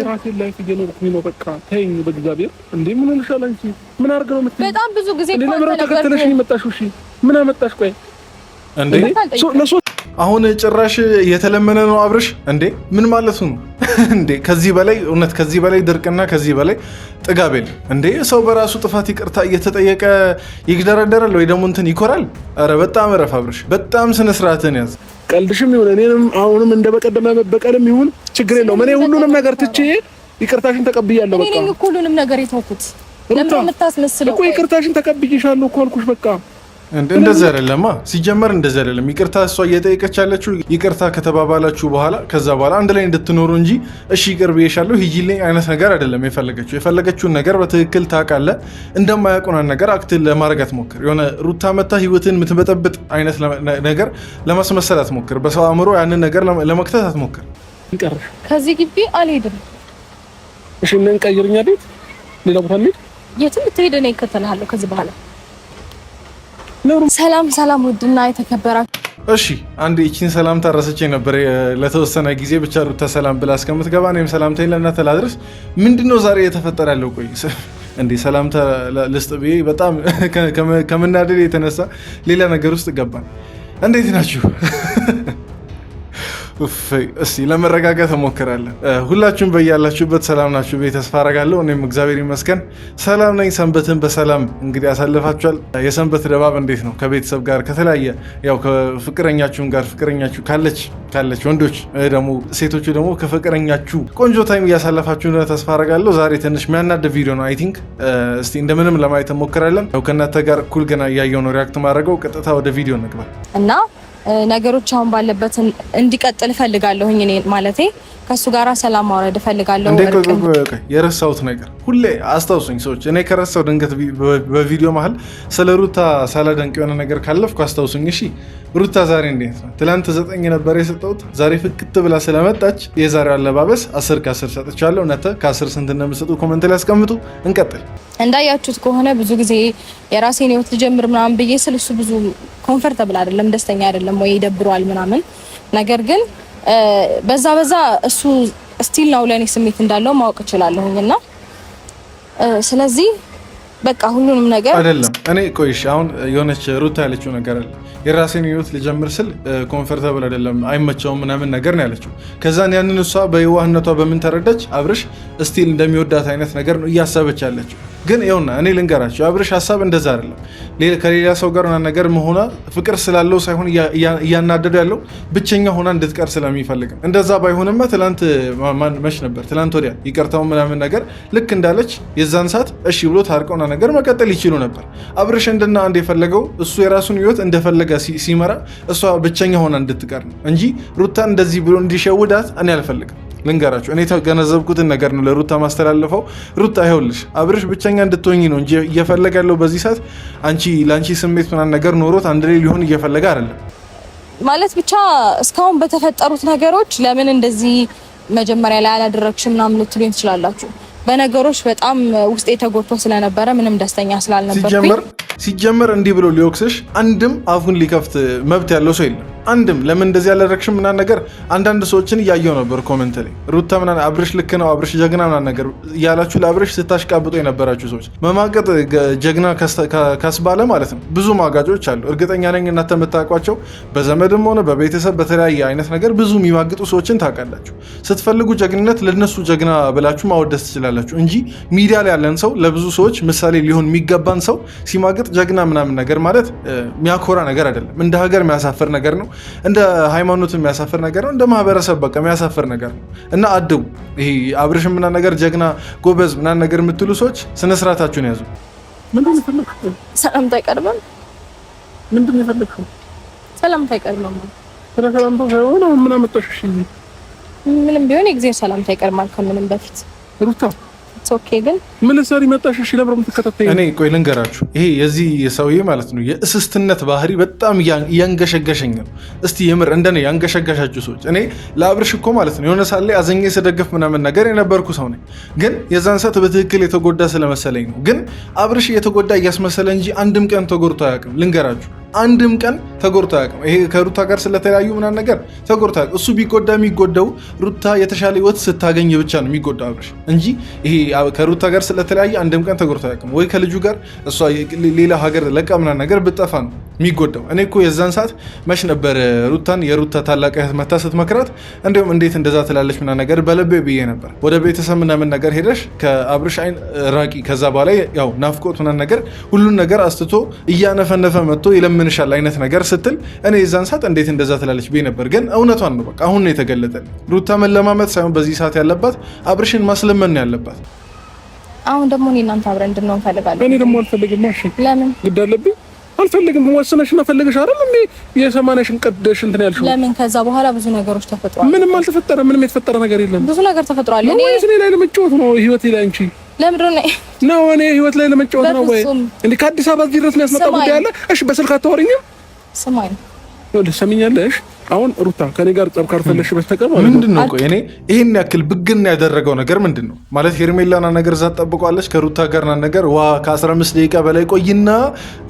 የራሴን ላይፍ እየኖርኩኝ ነው። በቃ ተይኝ በእግዚአብሔር። እንዴ ምን ሆነሻል አንቺ? ምን አድርገው ነው የምትይኝ? በጣም ብዙ ጊዜ እኮ ተከተለሽኝ መጣሽ። እሺ ምን አመጣሽ? ቆይ እንዴ አሁን ጭራሽ የተለመነ ነው አብርሽ። እንዴ ምን ማለቱ ነው እንዴ? ከዚህ በላይ እውነት ከዚህ በላይ ድርቅና ከዚህ በላይ ጥጋብ የለም እንዴ? ሰው በራሱ ጥፋት ይቅርታ እየተጠየቀ ይግደረደራል ወይ ደግሞ እንትን ይኮራል? አረ በጣም እረፍ አብርሽ፣ በጣም ስነ ስርዓትን ያዝ። ቀልድሽም ይሁን እኔንም አሁንም እንደበቀደም በቀልም ይሁን ችግር የለውም። እኔ ሁሉንም ነገር ትቼ ይቅርታሽን ተቀብያለሁ። በቃ እኔ እኮ ሁሉንም ነገር የተውኩት ለምን የምታስመስለው? እኮ ይቅርታሽን ተቀብዬሻለሁ እኮ አልኩሽ። በቃ እንደዛ አይደለማ። ሲጀመር እንደዛ አይደለም። ይቅርታ እሷ እየጠየቀች ያለችው ይቅርታ ከተባባላችሁ በኋላ ከዛ በኋላ አንድ ላይ እንድትኖሩ እንጂ እሺ ይቅር ብዬሻለሁ ሂጂልኝ አይነት ነገር አይደለም የፈለገችው። የፈለገችውን ነገር በትክክል ታውቃለህ። እንደማያውቁናን ነገር አክት ለማድረግ አትሞክር። የሆነ ሩታ መታ ህይወትን የምትበጠብጥ አይነት ነገር ለማስመሰል አትሞክር። በሰው አእምሮ ያንን ነገር ለመክተት አትሞክር። ከዚህ ግቢ አልሄድም። እሺ ምን ቀይርኛ ቤት ሌላ ቦታ እንሂድ። የትም ብትሄድ እኔ እከተልሃለሁ ከዚህ በኋላ። ሰላም ሰላም፣ ውድና የተከበራችሁ እሺ አንድ እቺን ሰላምታ ረስቼ ነበር ለተወሰነ ጊዜ ብቻ ሩታ ሰላም ብላ እስከምትገባ እኔም ሰላምታዬን ለእናንተ ላድርስ። ምንድነው ዛሬ የተፈጠረ ያለው? ቆይ እንዴ ሰላምታ ልስጥ ብዬ በጣም ከመናደድ የተነሳ ሌላ ነገር ውስጥ ገባን። እንዴት ናችሁ? እስቲ ለመረጋጋት እሞክራለሁ። ሁላችሁም በያላችሁበት ሰላም ናችሁ ብዬ ተስፋ አደርጋለሁ። እኔም እግዚአብሔር ይመስገን ሰላም ነኝ። ሰንበትን በሰላም እንግዲህ አሳልፋችኋል። የሰንበት ድባብ እንዴት ነው? ከቤተሰብ ጋር ከተለያየ ያው ከፍቅረኛችሁም ጋር ፍቅረኛችሁ ካለች ወንዶች ደግሞ ሴቶቹ ደግሞ ከፍቅረኛችሁ ቆንጆ ታይም እያሳለፋችሁ እንደሆነ ተስፋ አደርጋለሁ። ዛሬ ትንሽ የሚያናድ ቪዲዮ ነው አይ ቲንክ። እስቲ እንደምንም ለማየት እንሞክራለን። ያው ከእናንተ ጋር እኩል ገና እያየሁ ነው ሪያክት ማድረገው። ቀጥታ ወደ ቪዲዮ እንግባ እና ነገሮች አሁን ባለበት እንዲቀጥል እፈልጋለሁኝ። እኔ ማለቴ ከሱ ጋራ ሰላም ማውረድ እፈልጋለሁ። የረሳሁት ነገር ሁሌ አስታውሱኝ ሰዎች። እኔ ከረሳው ድንገት በቪዲዮ መሀል ስለ ሩታ ሳላደንቅ የሆነ ነገር ካለፍኩ አስታውሱኝ እሺ። ሩታ ዛሬ እንዴት ነው? ትላንት 9 ነበር የሰጠሁት። ዛሬ ፍክት ብላ ስለመጣች የዛሬው አለባበስ 10 ከ10 ሰጥቻለሁ። እናንተ ከ10 ስንት እንደምትሰጡ ኮሜንት ላይ አስቀምጡ። እንቀጥል። እንዳያችሁት ከሆነ ብዙ ጊዜ የራሴን ህይወት ልጀምር ምናምን ብዬ ስለሱ ብዙ ኮምፎርታብል አይደለም፣ ደስተኛ አይደለም ወይ ይደብረዋል ምናምን። ነገር ግን በዛ እሱ ስቲል ነው ለኔ ስሜት እንዳለው ማወቅ እችላለሁኝና ስለዚህ በቃ ሁሉንም ነገር አይደለም እኔ ቆይሽ አሁን የሆነች ሩታ ያለችው ነገር አለ። የራሴን ህይወት ልጀምር ስል ኮምፎርታብል አይደለም አይመቸውም ምናምን ነገር ነው ያለችው። ከዛን ያንን እሷ በየዋህነቷ በምን ተረዳች? አብርሽ ስቲል እንደሚወዳት አይነት ነገር ነው እያሰበች ያለችው። ግን ይኸውና እኔ ልንገራችሁ አብርሽ ሀሳብ እንደዛ አይደለም። ከሌላ ሰው ጋር ነገር መሆኗ ፍቅር ስላለው ሳይሆን እያናደዱ ያለው ብቸኛ ሆና እንድትቀር ስለሚፈልግ ነው። እንደዛ ባይሆንማ ትላንት መች ነበር ትላንት ወዲያ ይቅርታው ምናምን ነገር ልክ እንዳለች የዛን ሰዓት እሺ ብሎ ታርቀውና ነገር መቀጠል ይችሉ ነበር። አብርሽ እንደና አንድ የፈለገው እሱ የራሱን ህይወት እንደፈለገ ሲመራ እሷ ብቸኛ ሆና እንድትቀር ነው እንጂ ሩታን እንደዚህ ብሎ እንዲሸውዳት እኔ አልፈልግም። ልንገራችሁ እኔ ተገነዘብኩትን ነገር ነው ለሩታ ማስተላለፈው። ሩታ ይኸውልሽ አብርሽ ብቸኛ እንድትሆኚ ነው እንጂ እየፈለገ ያለው በዚህ ሰዓት ለአንቺ ስሜት ምናምን ነገር ኖሮት አንድ ላይ ሊሆን እየፈለገ አይደለም። ማለት ብቻ እስካሁን በተፈጠሩት ነገሮች ለምን እንደዚህ መጀመሪያ ላይ አላደረግሽም ምናምን ልትሉኝ ትችላላችሁ። በነገሮች በጣም ውስጤ ተጎድቶ ስለነበረ ምንም ደስተኛ ስላልነበርኩኝ ሲጀመር እንዲህ ብሎ ሊወቅስሽ አንድም አፉን ሊከፍት መብት ያለው ሰው የለም። አንድም ለምን እንደዚህ ያላደረግሽም ምናምን ነገር አንዳንድ ሰዎችን እያየው ነበር ኮሜንት ላይ ሩታ ምናምን አብርሽ ልክ ነው አብርሽ ጀግና ምናምን ነገር እያላችሁ ለአብርሽ ስታሽቃብጡ የነበራችሁ ሰዎች መማቀጥ ጀግና ካስባለ ማለት ነው ብዙ ማጋጮች አሉ። እርግጠኛ ነኝ እናንተ የምታውቋቸው በዘመድም ሆነ በቤተሰብ በተለያየ አይነት ነገር ብዙ የሚማግጡ ሰዎችን ታውቃላችሁ። ስትፈልጉ ጀግንነት ለነሱ ጀግና ብላችሁ ማወደስ ትችላላችሁ እንጂ ሚዲያ ላይ ያለን ሰው ለብዙ ሰዎች ምሳሌ ሊሆን የሚገባን ሰው ሲማግጥ ጀግና ምናምን ነገር ማለት የሚያኮራ ነገር አይደለም። እንደ ሀገር የሚያሳፍር ነገር ነው። እንደ ሃይማኖት የሚያሳፍር ነገር ነው። እንደ ማህበረሰብ በቃ የሚያሳፍር ነገር ነው እና አድቡ። ይሄ አብርሽ ምናምን ነገር ጀግና ጎበዝ ምናምን ነገር የምትሉ ሰዎች ስነ ስርዓታችሁን ያዙ። ምንድን ነው የፈለግሽው? ሰላምታ አይቀርብም። ምንድን ነው የፈለግሽው? ሰላምታ አይቀርብም። ሰላምታ ሳይሆን ምን አመጣሽ? ምንም ቢሆን የጊዜ ሰላምታ አይቀርማል ከምንም በፊት ሩታ ኦኬ። ግን ምን ሰሪ መጣሽ? እሺ ለብረም ተከታታይ እኔ ቆይ ልንገራችሁ ይሄ የዚህ የሰውዬ ማለት ነው የእስስትነት ባህሪ በጣም ያንገሸገሸኝ ነው። እስቲ የምር እንደኔ ያንገሸገሻችሁ ሰዎች እኔ ለአብርሽ እኮ ማለት ነው የሆነ ሳለ አዘኜ ስደግፍ ምናምን ነገር የነበርኩ ሰው ነኝ። ግን የዛን ሰዓት በትክክል የተጎዳ ስለመሰለኝ ነው። ግን አብርሽ የተጎዳ እያስመሰለ እንጂ አንድም ቀን ተጎድቶ አያውቅም። ልንገራችሁ አንድም ቀን ተጎድቶ አያውቅም። ይሄ ከሩታ ጋር ስለተለያዩ ምናምን ነገር ተጎድቶ አያውቅም። እሱ ቢጎዳ የሚጎዳው ሩታ የተሻለ ህይወት ስታገኝ ብቻ ነው የሚጎዳው አብርሽ እንጂ ይሄ ከሩታ ጋር ስለተለያየ አንድም ቀን ተጎድቶ አያውቅም። ወይ ከልጁ ጋር እሷ ሌላ ሀገር ለቃ ምናምን ነገር ብጠፋ ነው የሚጎዳው። እኔ እኮ የዛን ሰዓት መች ነበር ሩታን የሩታ ታላቅ እህት መታ ስትመክራት እንዲሁም እንዴት እንደዛ ትላለች ምናምን ነገር በልቤ ብዬ ነበር። ወደ ቤተሰብ ምናምን ነገር ሄደሽ ከአብርሽ አይን ራቂ፣ ከዛ በኋላ ያው ናፍቆት ምናምን ነገር ሁሉን ነገር አስትቶ እያነፈነፈ መጥቶ ይለምንሻል አይነት ነገር ስትል እኔ የዛን ሰዓት እንዴት እንደዛ ትላለች ብዬ ነበር። ግን እውነቷን ነው። በቃ አሁን ነው የተገለጠልኝ። ሩታ መለማመጥ ሳይሆን በዚህ ሰዓት ያለባት አብርሽን ማስለመን ነው ያለባት። አሁን ደግሞ እኔ እናንተ አብረን እንድንሆን እንፈልጋለን። እኔ ደግሞ አልፈልግም። እሺ ለምን ግድ አለብኝ? አልፈልግም። ወሰነሽና ፈልገሽ አይደል እንዴ የሰማነሽን ቀደሽ እንትን ያልሽው? ለምን ከዛ በኋላ ብዙ ነገሮች ተፈጥሯል። ምንም አልተፈጠረም። ምንም የተፈጠረ ነገር የለም። ብዙ ነገር ተፈጥሯል። እኔ ላይ ለመጫወት ነው ህይወቴ ላይ አንቺ ለምንድን ነው እኔ ህይወት ላይ ለመጫወት ነው ወይ እንዴ? ከአዲስ አበባ እዚህ ድረስ የሚያስመጣ ጉዳይ አለ? እሺ በስልክ አታወሪኝም? ስማኝ ሰሚኛለሽ። አሁን ሩታ ከኔ ጋር ጸብ ካልፈለሽ በስተቀር ማለት ነው ምንድነው? ቆይ እኔ ይሄን ያክል ብግና ያደረገው ነገር ምንድነው ማለት? ሄርሜላና ነገር እዛ ተጠብቀዋለች ከሩታ ጋርና ነገር ከ15 ደቂቃ በላይ ቆይና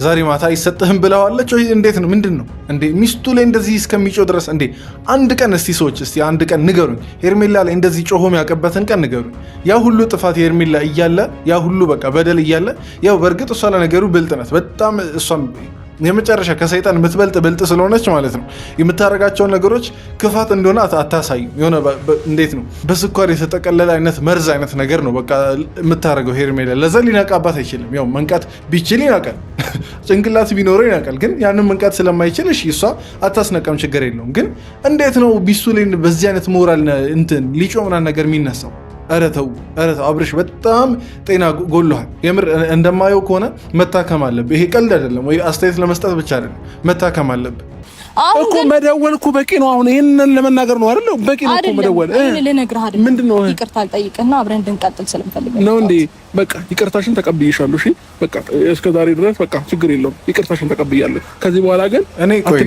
ዛሬ ማታ አይሰጥህም ብለዋለች ወይ? እንዴት ነው? ምንድነው እንዴ? ሚስቱ ላይ እንደዚህ እስከሚጮህ ድረስ እንዴ? አንድ ቀን እስቲ ሰዎች እስቲ አንድ ቀን ንገሩኝ፣ ሄርሜላ ላይ እንደዚህ ጮሆም ያቀበትን ቀን ንገሩኝ። ያ ሁሉ ጥፋት ሄርሜላ እያለ ያ ሁሉ በቃ በደል እያለ ያው በእርግጥ እሷ ለነገሩ ብልጥ ናት በጣም እሷም የመጨረሻ ከሰይጣን የምትበልጥ ብልጥ ስለሆነች ማለት ነው የምታረጋቸውን ነገሮች ክፋት እንደሆነ አታሳይ። የሆነ እንዴት ነው በስኳር የተጠቀለለ አይነት መርዝ አይነት ነገር ነው በቃ የምታረገው ሄርሜላ። ለዛ ሊነቃባት አይችልም። ያው መንቃት ቢችል ይነቃል፣ ጭንቅላት ቢኖረው ይነቃል። ግን ያንን መንቃት ስለማይችል እሺ እሷ አታስነቀም፣ ችግር የለውም። ግን እንዴት ነው ቢሱ ላይ በዚህ አይነት ሞራል እንትን ሊጮ ምናምን ነገር የሚነሳው? ኧረ ተው አብርሽ በጣም ጤና ጎልሃል። የምር እንደማየው ከሆነ መታከም አለብህ። ይሄ ቀልድ አይደለም ወይ አስተያየት ለመስጠት ብቻ አይደለም፣ መታከም አለብህ እኮ። መደወል እኮ በቂ ነው። አሁን ይሄንን ለመናገር ነው አይደል? በቂ ነው እኮ መደወል። ልነግርህ አይደል? ምንድነው? ይቅርታ አልጠይቅህና አብረን እንድንቀጥል ስለምፈልግ ነው እንዴ? በቃ ይቅርታሽን ተቀብዬሻለሁ። እሺ በቃ እስከዛሬ ድረስ በቃ ችግር የለውም፣ ይቅርታሽን ተቀብያለሁ። ከዚህ በኋላ ግን እኔ ቆይ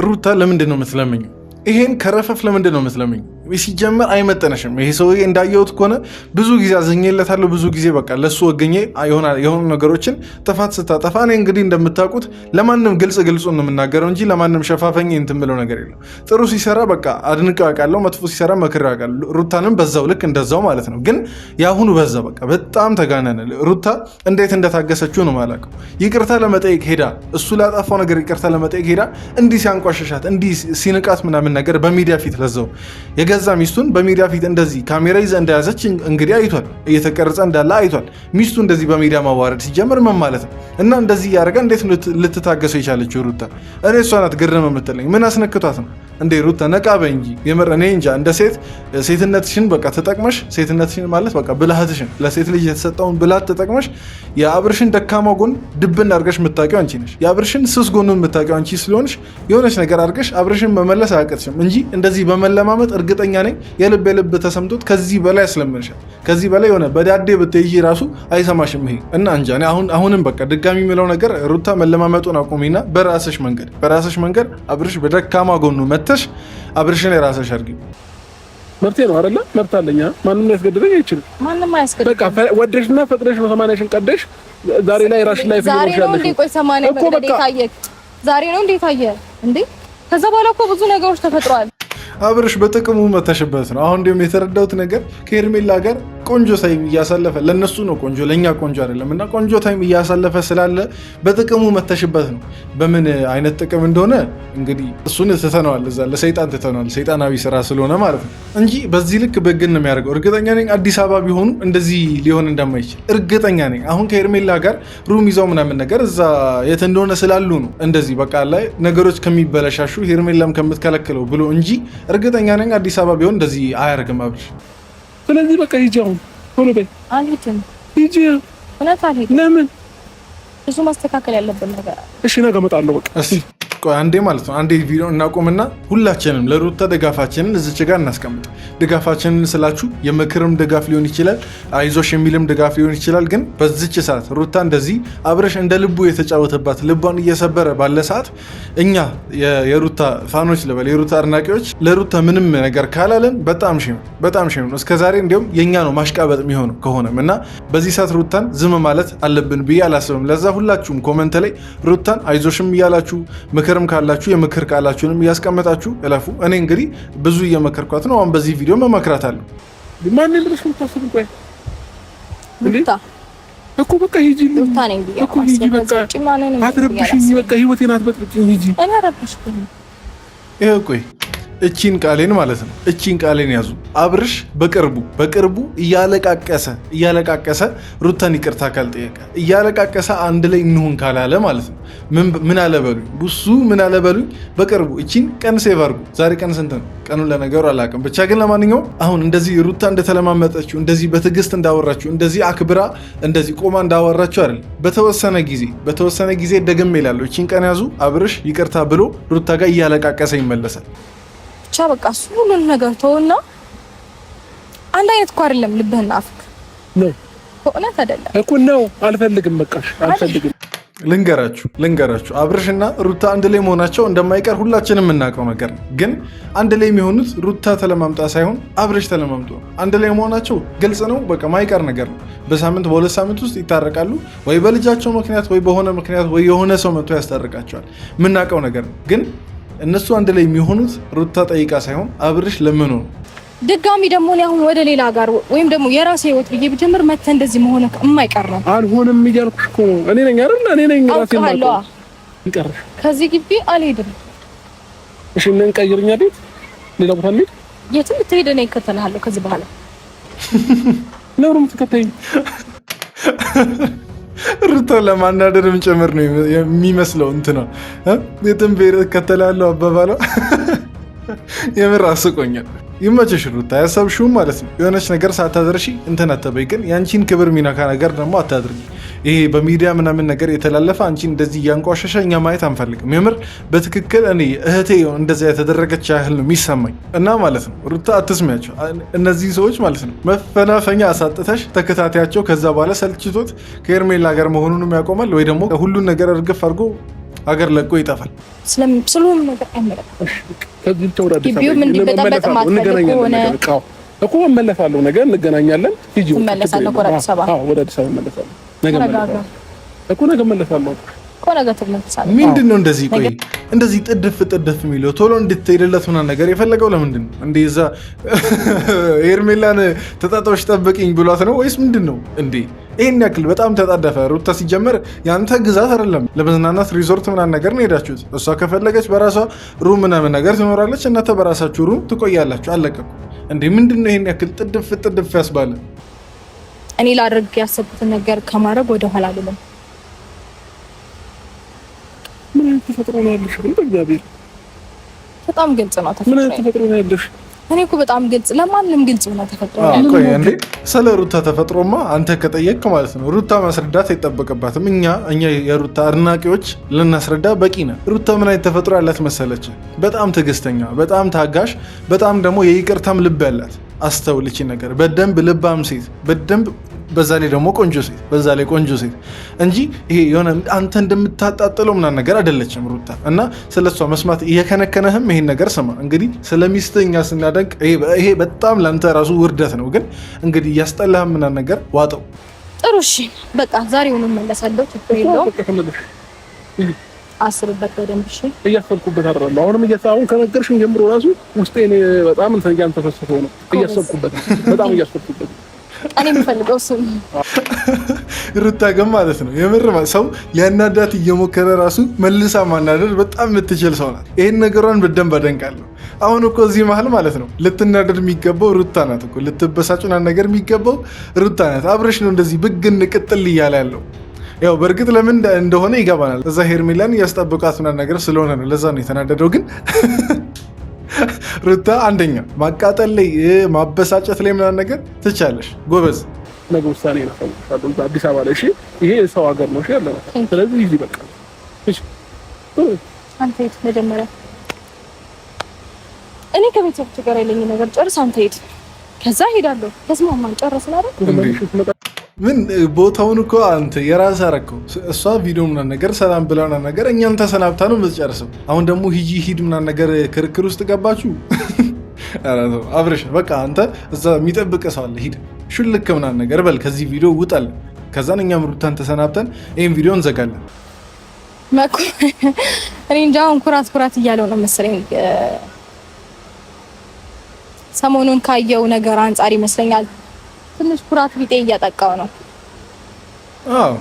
ሩታ ለምንድን ነው የምትለምኘው? ይሄን ከረፈፍ ለምንድን ነው የምትለምኘው? ሲጀመር አይመጠነሽም። ይሄ ሰውዬ እንዳየሁት ከሆነ ብዙ ጊዜ አዘኘለታለሁ። ብዙ ጊዜ በቃ ለሱ ወገኘ የሆኑ ነገሮችን ጥፋት ስታጠፋ እኔ እንግዲህ እንደምታውቁት ለማንም ግልጹን ነው የምናገረው እንጂ ለማንም ሸፋፈኝ እንትን ብለው ነገር የለም። ጥሩ ሲሰራ በቃ አድንቀው ያውቃለሁ፣ መጥፎ ሲሰራ መክሬው ያውቃለሁ። ሩታንም በዛው ልክ እንደዛው ማለት ነው። ግን የአሁኑ በዛ በቃ በጣም ተጋነነ። ሩታ እንዴት እንደታገሰችው ነው የማላውቀው። ይቅርታ ለመጠየቅ ሄዳ እሱ ላጠፋው ነገር ይቅርታ ለመጠየቅ ሄዳ እንዲህ ሲያንቋሸሻት እንዲህ ሲንቃት ምናምን ነገር በሚዲያ ፊት ለዛው የገዛ ሚስቱን በሚዲያ ፊት እንደዚህ ካሜራ ይዘ እንደያዘች እንግዲህ አይቷል፣ እየተቀረጸ እንዳለ አይቷል። ሚስቱ እንደዚህ በሚዲያ ማዋረድ ሲጀምር ምን ማለት ነው? እና እንደዚህ ያደረገ እንዴት ልትታገሰው የቻለችው ሩታ? እኔ እሷ ናት ግርም የምትለኝ። ምን አስነክቷት ነው እንዴ? ሩታ ነቃ በይ እንጂ የምር እኔ እንጃ። እንደ ሴትነትሽን በቃ ተጠቅመሽ ሴትነትሽን ማለት በቃ ብልሃትሽን ለሴት ልጅ የተሰጠውን ብልሃት ተጠቅመሽ የአብርሽን ደካማ ጎን ድብን አድርገሽ የምታውቂው አንቺ ነሽ። የአብርሽን ስስ ጎኑን የምታውቂው አንቺ ስለሆንሽ የሆነች ነገር አድርገሽ አብርሽን መመለስ አያቅትሽም እንጂ እንደዚህ በመለማመጥ እርግጠኛ ነኝ የልብ ተሰምቶት ከዚህ በላይ ያስለምንሻል። ከዚህ በላይ የሆነ በዳዴ ብትይጂ ራሱ አይሰማሽም ይሄ እና እንጃ። አሁንም በቃ ድጋሚ የሚለው ነገር ሩታ መለማመጡን አቁሚና በራስሽ መንገድ አብርሽ በደካማ ጎኑ መተሽ አብርሽን የራስሽ አድርጊ። መብቴ ነው አይደለ? መብት አለኝ። ማንም ያስገድደኝ አይችልም። ማንም አያስገድደኝ። በቃ ወደሽና ፈቅደሽ ነው 80ሽን ቀደሽ ዛሬ ላይ ራስሽ ላይ ዛሬ ነው እንዴ? ቆይ 80 በቀደም ታየክ ዛሬ ነው እንዴ ታየ እንዴ? ከዛ በኋላ እኮ ብዙ ነገሮች ተፈጥረዋል። አብርሽ በጥቅሙ መተሽበት ነው። አሁን ደግሞ የተረዳሁት ነገር ከሄርሜላ ጋር ቆንጆ ታይም እያሳለፈ ለነሱ ነው ቆንጆ፣ ለኛ ቆንጆ አይደለም። እና ቆንጆ ታይም እያሳለፈ ስላለ በጥቅሙ መተሽበት ነው። በምን አይነት ጥቅም እንደሆነ እንግዲህ እሱን ትተነዋል፣ እዛ ለሰይጣን ትተነዋል። ሰይጣናዊ ስራ ስለሆነ ማለት ነው እንጂ በዚህ ልክ በግን ነው የሚያደርገው። እርግጠኛ ነኝ አዲስ አበባ ቢሆኑ እንደዚህ ሊሆን እንደማይችል እርግጠኛ ነኝ። አሁን ከሄርሜላ ጋር ሩም ይዘው ምናምን ነገር እዛ የት እንደሆነ ስላሉ ነው እንደዚህ በቃ ላይ ነገሮች ከሚበለሻሹ ሄርሜላም ከምትከለክለው ብሎ እንጂ እርግጠኛ ነኝ አዲስ አበባ ቢሆን እንደዚህ አያደርግም አብርሽ። ስለዚህ በቃ ሂጂ፣ አሁን ቶሎ በይ። አልሄድም። ሂጂ። እውነት አልሄድም። ለምን? ብዙ ማስተካከል ያለብን ነገር። እሺ ነገ እመጣለሁ በቃ። ቆይ አንዴ ማለት ነው አንዴ ቪዲዮ እናቆምና ሁላችንም ለሩታ ድጋፋችንን እዚች ጋር እናስቀምጥ። ድጋፋችንን ስላችሁ የምክርም ድጋፍ ሊሆን ይችላል፣ አይዞሽ የሚልም ድጋፍ ሊሆን ይችላል። ግን በዚች ሰዓት ሩታ እንደዚህ አብርሽ እንደ ልቡ የተጫወተባት ልቧን እየሰበረ ባለ ሰዓት እኛ የሩታ ፋኖች ልበል የሩታ አድናቂዎች ለሩታ ምንም ነገር ካላለን በጣም ሼም ነው። እስከዛሬ እንዲሁም የኛ ነው ማሽቃበጥ የሚሆነው ከሆነም እና በዚህ ሰዓት ሩታን ዝም ማለት አለብን ብዬ አላስብም። ለዛ ሁላችሁም ኮመንት ላይ ሩታን አይዞሽም እያላችሁ ምክርም ካላችሁ የምክር ቃላችሁንም እያስቀመጣችሁ እለፉ። እኔ እንግዲህ ብዙ እየመከርኳት ነው። አሁን በዚህ ቪዲዮ መመክራታለሁ። ማን ልብሽ ምታስብ ቆይ ሩታ እኮ በቃ ሂጂ ሩታ ነኝ ብዬ እኮ ሂጂ በቃ አትረብሽኝ። በቃ ህይወቴን አትበጥብጭኝ ሂጂ። እኔ አረብሽኩኝ። ይሄ ቆይ እቺን ቃሌን ማለት ነው እቺን ቃሌን ያዙ። አብርሽ በቅርቡ እያለቃቀሰ ሩታን ይቅርታ ካልጠየቀ እያለቃቀሰ አንድ ላይ እንሁን ካላለ ማለት ነው ምን አለበሉኝ ቡሱ ምን አለበሉኝ። በቅርቡ እቺን ቀን ሴቭ አድርጉ። ዛሬ ቀን ስንት ነው? ቀኑን ለነገሩ አላውቅም። ብቻ ግን ለማንኛውም አሁን እንደዚህ ሩታ እንደተለማመጠችው እንደዚህ በትዕግስት እንዳወራችሁ እንደዚህ አክብራ እንደዚህ ቆማ እንዳወራችሁ አይደል። በተወሰነ ጊዜ ደግሜ እላለሁ። እቺን ቀን ያዙ። አብርሽ ይቅርታ ብሎ ሩታ ጋር እያለቃቀሰ ይመለሳል። ብቻ በቃ እሱ ሁሉን ነገር ተውና አንድ አይነት እኮ አይደለም ልብህና አፍክ ነው እውነት አይደለም እኮ ነው። አልፈልግም በቃ አልፈልግም። ልንገራችሁ አብርሽና ሩታ አንድ ላይ መሆናቸው እንደማይቀር ሁላችንም የምናውቀው ነገር ነው። ግን አንድ ላይ የሚሆኑት ሩታ ተለማምጣ ሳይሆን አብርሽ ተለማምጦ አንድ ላይ መሆናቸው ግልጽ ነው። በቃ ማይቀር ነገር ነው። በሳምንት በሁለት ሳምንት ውስጥ ይታረቃሉ። ወይ በልጃቸው ምክንያት ወይ በሆነ ምክንያት ወይ የሆነ ሰው መጥቶ ያስታርቃቸዋል። የምናውቀው ነገር ነው። ግን እነሱ አንድ ላይ የሚሆኑት ሩታ ጠይቃ ሳይሆን አብርሽ ለምኖ ነው። ድጋሚ ደግሞ እኔ አሁን ወደ ሌላ ጋር ወይም ደግሞ የራሴ ህይወት ብዬ ብጀምር መተህ እንደዚህ መሆን የማይቀር ነው። አልሆንም እያልኩሽ እኮ እኔ ነኝ አይደል? እኔ ነኝ ራሴ ማለት ይቀር። ከዚህ ግቢ አልሄድም። እሺ ምን ቀይርኛ ቤት ሌላ ቦታ እንሂድ። የትም ብትሄድ እኔ እከተልሃለሁ። ከዚህ በኋላ ለምን ትከተይኝ? ሩታ ለማናደርም ጭምር ነው የሚመስለው። እንትና የትም ብሄር እከተላለሁ አባባሏ የምር አስቆኛል። ይመችሽ ሩታ፣ ያሰብሽውም ማለት ነው የሆነች ነገር ሳታደርሺ እንትን አትበይ። ግን የአንቺን ክብር የሚነካ ነገር ደግሞ አታድርጊ። ይሄ በሚዲያ ምናምን ነገር የተላለፈ አንቺን እንደዚህ እያንቋሸሸ እኛ ማየት አንፈልግም። የምር በትክክል እኔ እህቴ እንደዛ የተደረገች ያህል ነው የሚሰማኝ እና ማለት ነው ሩታ አትስሚያቸው። እነዚህ ሰዎች ማለት ነው መፈናፈኛ አሳጥተሽ ተከታታያቸው። ከዛ በኋላ ሰልችቶት ከኤርሜላ ሀገር መሆኑንም ያቆማል ወይ ደግሞ ሁሉን ነገር እርግፍ አድርጎ ሀገር ለቆ ይጠፋል። ስለሁሉም ነገር አይመለከትም። ከዚህ ተወራደ እኮ እመለሳለሁ። ነገ እንገናኛለን። ሂጂ እመለሳለሁ። ወደ አዲስ አበባ እመለሳለሁ። ነገ እመለሳለሁ። ምንድን ነው እንደዚህ? ቆይ እንደዚህ ጥድፍ የሚለው ቶሎ እንድትሄድለት ምናምን ነገር የፈለገው ለምንድን ነው? እንዴ እዛ ሄርሜላን ተጣጣዎች ጠብቅኝ ብሏት ነው ወይስ ምንድን ነው እንዴ? ይሄን ያክል በጣም ተጣደፈ። ሩታ ሲጀመር ያንተ ግዛት አይደለም፣ ለመዝናናት ሪዞርት ምናምን ነገር ነው ሄዳችሁት። እሷ ከፈለገች በራሷ ሩም ምናምን ነገር ትኖራለች፣ እናንተ በራሳችሁ ሩም ትቆያላችሁ። አለቀቁ እንዴ? ምንድን ነው ይሄን ያክል ጥድፍ ያስባለ? እኔ ላድርግ ያሰብኩትን ነገር ከማድረግ ወደ ኋላ አይደለም። ምን ተፈጥሮ ነው ያለሽ? በእግዚአብሔር በጣም ግልጽ ነው ተፈጥሮ። ምን ተፈጥሮ ነው ያለሽ? እኔ እኮ በጣም ግልጽ፣ ለማንም ግልጽ ነው ተፈጥሮ። ቆይ እንዴ ስለ ሩታ ተፈጥሮማ አንተ ከጠየቅክ ማለት ነው ሩታ ማስረዳት አይጠበቅባትም። እኛ የሩታ አድናቂዎች ልናስረዳ በቂ ነን። ሩታ ምን አይነት ተፈጥሮ ያላት መሰለች? በጣም ትዕግስተኛ፣ በጣም ታጋሽ፣ በጣም ደግሞ የይቅርታም ልብ ያላት። አስተውልቺ ነገር በደንብ ልባም ሴት፣ በደንብ በዛ ላይ ደግሞ ቆንጆ ሴት እንጂ ይሄ የሆነ አንተ እንደምታጣጥለው ምናምን ነገር አይደለችም ሩታ። እና ስለሷ መስማት እየከነከነህም ይሄን ነገር ስማ። እንግዲህ ስለሚስትኛ ስናደንቅ ይሄ በጣም ለአንተ ራሱ ውርደት ነው። ግን እንግዲህ እያስጠላህም ምናምን ነገር ዋጠው። ጥሩ እሺ፣ በቃ ዛሬውኑ እመለሳለሁ። ችግር የለውም። አስብበት በደንብ። እሺ እያሰብኩበት አይደለም። አሁን ከነገርሽኝ ጀምሮ ራሱ ውስጤ በጣም እንትን እያንተፈሰፈው ነው። በጣም እያሰብኩበት እኔ የምፈልገው እሱ ሩታ ግን ማለት ነው የምር ሰው ሊያናዳት እየሞከረ ራሱ መልሳ ማናደድ በጣም የምትችል ሰው ናት። ይሄን ነገሯን በደንብ አደንቃለሁ። አሁን እኮ እዚህ መሀል ማለት ነው ልትናደድ የሚገባው ሩታ ናት እኮ፣ ልትበሳጩና ነገር የሚገባው ሩታ ናት። አብረሽ ነው እንደዚህ ብግን ቅጥል እያለ ያለው። ያው በእርግጥ ለምን እንደሆነ ይገባናል። እዛ ሄርሜላን እያስጠበቃት ምናምን ነገር ስለሆነ ነው፣ ለዛ ነው የተናደደው። ግን ሩታ አንደኛ ማቃጠል ላይ ማበሳጨት ላይ ምናምን ነገር ትቻለሽ፣ ጎበዝ። ነገ ውሳኔ ነው አዲስ አበባ ላይ። እሺ ይሄ ሰው ሀገር ነው ያለው። ስለዚህ ይዚ በቃ እሺ አንተ ሂድ መጀመሪያ። እኔ ከቤተሰቦቼ ጋር ያለኝ ነገር ጨርስ፣ አንተ ሂድ። ከዛ ሄዳለሁ። ተስማማን፣ ጨረስን አይደል? ምን ቦታውን እኮ አንተ የራስህ አደረከው። እሷ ቪዲዮ ምናምን ነገር ሰላም ብለውና ነገር እኛን ተሰናብታ ነው የምትጨርሰው። አሁን ደግሞ ሂድ ምናምን ነገር ክርክር ውስጥ ገባችሁ። አብረሽ በቃ አንተ እዛ የሚጠብቅ ሰው አለ፣ ሂድ ሹልክ ምናምን ነገር በል፣ ከዚህ ቪዲዮ ውጣለን። ከዛን እኛም ሩታን ተሰናብተን ይሄን ቪዲዮ እንዘጋለን። እኔ እንጃ አሁን ኩራት እያለው ነው መሰለኝ። ሰሞኑን ካየው ነገር አንጻር ይመስለኛል ትንሽ ኩራት ቢጤ እያጠቃው ነው። አዎ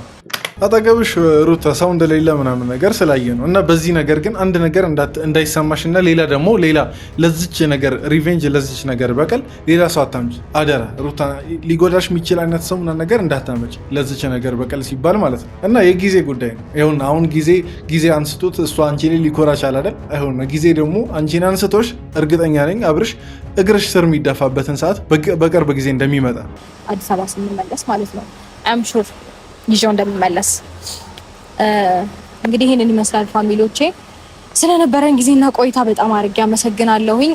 አጠገብሽ ሩታ ሰው እንደሌለ ምናምን ነገር ስላየ ነው። እና በዚህ ነገር ግን አንድ ነገር እንዳይሰማሽና ሌላ ደግሞ ለዚች ነገር ሪቬንጅ ለዚች ነገር በቀል ሌላ ሰው አታምጪ አደራ። ሩታ ሊጎዳሽ የሚችል አይነት ሰው ምናምን ነገር እንዳታመጪ ለዚች ነገር በቀል ሲባል ማለት ነው። እና የጊዜ ጉዳይ ነው። ይሁን አሁን ጊዜ አንስቶት እሷ አንቺ ላይ ሊኮራ ቻለ አይደል? አይሁን ጊዜ ደግሞ አንቺን አንስቶሽ እርግጠኛ ነኝ አብርሽ እግርሽ ስር የሚደፋበትን ሰዓት በቅርብ ጊዜ እንደሚመጣ አዲስ አበባ ስንመለስ ማለት ነው አም ሹር ይዤው እንደምመለስ። እንግዲህ ይሄንን ይመስላል ፋሚሊዎቼ። ስለነበረን ጊዜና ቆይታ በጣም አድርጌ አመሰግናለሁኝ።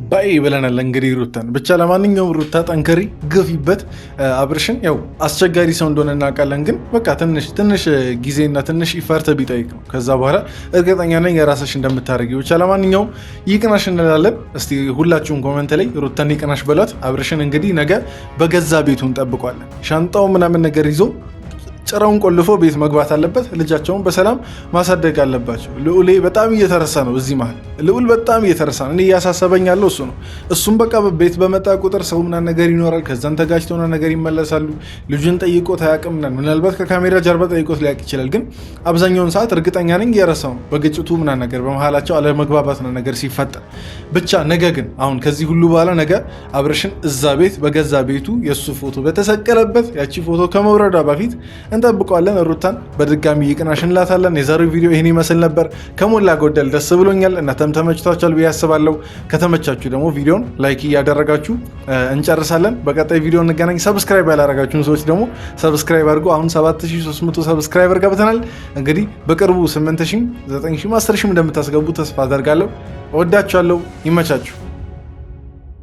ባይ ብለናል እንግዲህ ሩታን። ብቻ ለማንኛውም ሩታ ጠንከሪ፣ ግፊበት። አብርሽን ያው አስቸጋሪ ሰው እንደሆነ እናውቃለን፣ ግን በቃ ትንሽ ጊዜና ትንሽ ኢፈርት ቢጠይቅ ነው። ከዛ በኋላ እርግጠኛ ነኝ የራስሽ እንደምታደርጊው። ብቻ ለማንኛውም ይቅናሽ እንላለን። እስቲ ሁላችሁም ኮመንት ላይ ሩታን ይቅናሽ በሏት። አብርሽን እንግዲህ ነገ በገዛ ቤቱ እንጠብቋለን። ሻንጣው ምናምን ነገር ይዞ ጭራውን ቆልፎ ቤት መግባት አለበት። ልጃቸውን በሰላም ማሳደግ አለባቸው። ልዑሌ በጣም እየተረሳ ነው። እዚህ መሀል ልዑል በጣም እየተረሳ ነው። እኔ እያሳሰበኝ ያለው እሱ ነው። እሱም በቃ ቤት በመጣ ቁጥር ሰው ምናምን ነገር ይኖራል። ከዛን ተጋጭተው ምናምን ነገር ይመለሳሉ። ልጁን ጠይቆት አያውቅም። ምናልባት ከካሜራ ጀርባ ጠይቆት ሊያውቅ ይችላል። ግን አብዛኛውን ሰዓት እርግጠኛ ነኝ እየረሳው ነው። በግጭቱ ምናምን ነገር በመሀላቸው አለመግባባት ነው ነገር ሲፈጠር ብቻ። ነገ ግን አሁን ከዚህ ሁሉ በኋላ ነገ አብርሽን እዛ ቤት በገዛ ቤቱ የእሱ ፎቶ በተሰቀለበት ያቺ ፎቶ ከመውረዷ በፊት እንጠብቀዋለን። ሩታን በድጋሚ ይቅናሽ እንላታለን። የዛሬው ቪዲዮ ይህን ይመስል ነበር። ከሞላ ጎደል ደስ ብሎኛል። እናንተም ተመችቷችኋል ብዬ አስባለሁ። ከተመቻችሁ ደግሞ ቪዲዮን ላይክ እያደረጋችሁ እንጨርሳለን። በቀጣይ ቪዲዮ እንገናኝ። ሰብስክራይብ ያላረጋችሁን ሰዎች ደግሞ ሰብስክራይብ አድርጉ። አሁን 7300 ሰብስክራይበር ገብተናል። እንግዲህ በቅርቡ 8000፣ 9000፣ 10000 እንደምታስገቡ ተስፋ አደርጋለሁ። እወዳችኋለሁ። ይመቻችሁ።